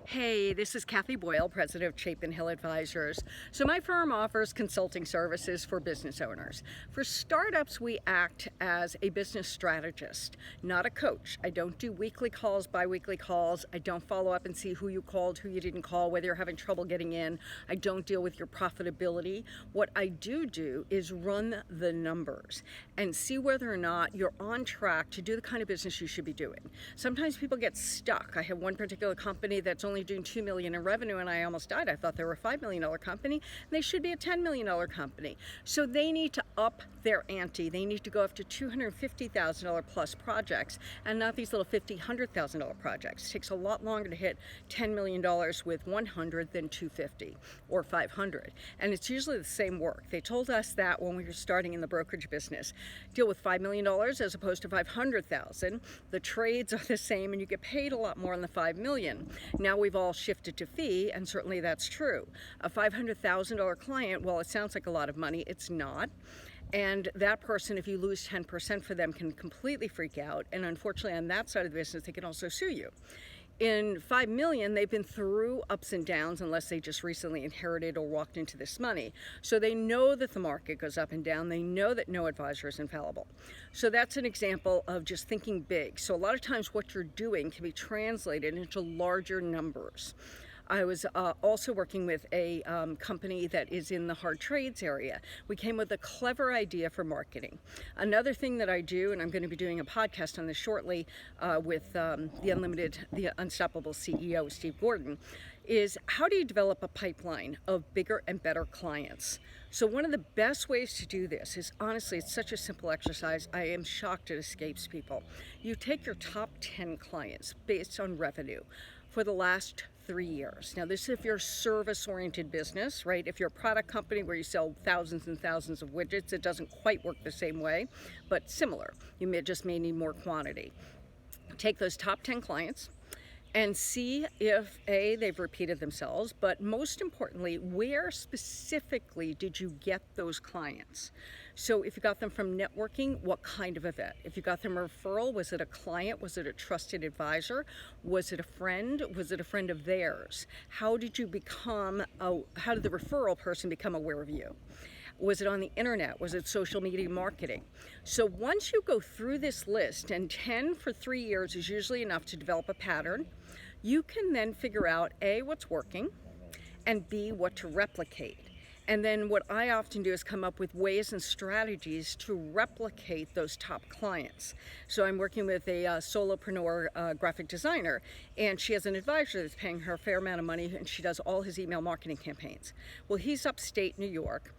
Hey, this is Kathy Boyle, president of Chapin Hill Advisors. So my firm offers consulting services for business owners. For startups, we act as a business strategist, not a coach. I don't do weekly calls, bi-weekly calls. I don't follow up and see who you called, who you didn't call, whether you're having trouble getting in. I don't deal with your profitability. What I do is run the numbers and see whether or not you're on track to do the kind of business you should be doing. Sometimes people get stuck. I have one particular company that's only doing $2 million in revenue, and I almost died. I thought they were a $5 million company, and they should be a $10 million company. So they need to up their ante. They need to go after $250,000 plus projects, and not these little $50,000, $100,000 projects. It takes a lot longer to hit $10 million with 100 than 250 or 500, and it's usually the same work. They told us that when we were starting in the brokerage business. Deal with $5 million as opposed to 500,000. The trades are the same, and you get paid a lot more on the 5 million. Now we've all shifted to fee, and certainly that's true. A $500,000 client, well, it sounds like a lot of money. It's not. And that person, if you lose 10% for them, can completely freak out. And unfortunately, on that side of the business, they can also sue you. In 5 million, they've been through ups and downs unless they just recently inherited or walked into this money. So they know that the market goes up and down. They know that no advisor is infallible. So that's an example of just thinking big. So a lot of times what you're doing can be translated into larger numbers. I was also working with a company that is in the hard trades area. We came with a clever idea for marketing. Another thing that I do, and I'm going to be doing a podcast on this shortly with the Unstoppable CEO, Steve Gordon, is how do you develop a pipeline of bigger and better clients? So one of the best ways to do this is, honestly, it's such a simple exercise. I am shocked it escapes people. You take your top 10 clients based on revenue for the last 3 years. Now, this is if you're a service-oriented business, right? If you're a product company where you sell thousands and thousands of widgets, it doesn't quite work the same way, but similar. You may need more quantity. Take those top 10 clients and see if A, they've repeated themselves, but most importantly, where specifically did you get those clients? So if you got them from networking, what kind of event? If you got them a referral, was it a client? Was it a trusted advisor? Was it a friend? Was it a friend of theirs? How did the referral person become aware of you? Was it on the internet? Was it social media marketing? So once you go through this list, and 10 for 3 years is usually enough to develop a pattern, you can then figure out A, what's working, and B, what to replicate. And then what I often do is come up with ways and strategies to replicate those top clients. So I'm working with a solopreneur graphic designer, and she has an advisor that's paying her a fair amount of money, and she does all his email marketing campaigns. Well, he's upstate New York,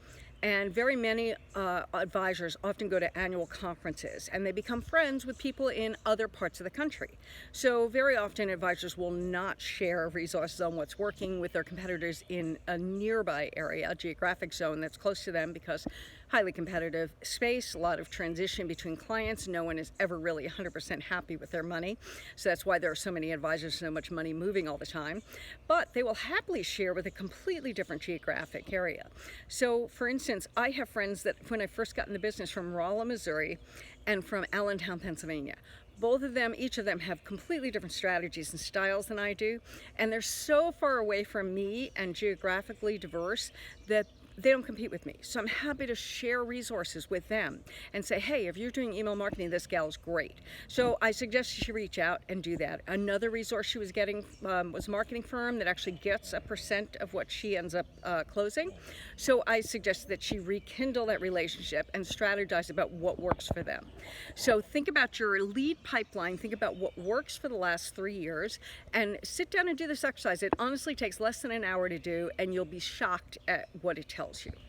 and very many advisors often go to annual conferences, and they become friends with people in other parts of the country. So very often advisors will not share resources on what's working with their competitors in a nearby area, a geographic zone that's close to them, because highly competitive space, a lot of transition between clients. No one is ever really 100% happy with their money. So that's why there are so many advisors, so much money moving all the time. But they will happily share with a completely different geographic area. So for instance, I have friends that when I first got in the business from Rolla, Missouri, and from Allentown, Pennsylvania. Both of them, each of them have completely different strategies and styles than I do. And they're so far away from me and geographically diverse that they don't compete with me. So I'm happy to share resources with them and say, hey, if you're doing email marketing, this gal's great. So I suggest you should reach out and do that. Another resource she was getting was a marketing firm that actually gets a % of what she ends up closing. So I suggest that she rekindle that relationship and strategize about what works for them. So think about your lead pipeline, think about what works for the last 3 years, and sit down and do this exercise. It honestly takes less than an hour to do, and you'll be shocked at what it tells you.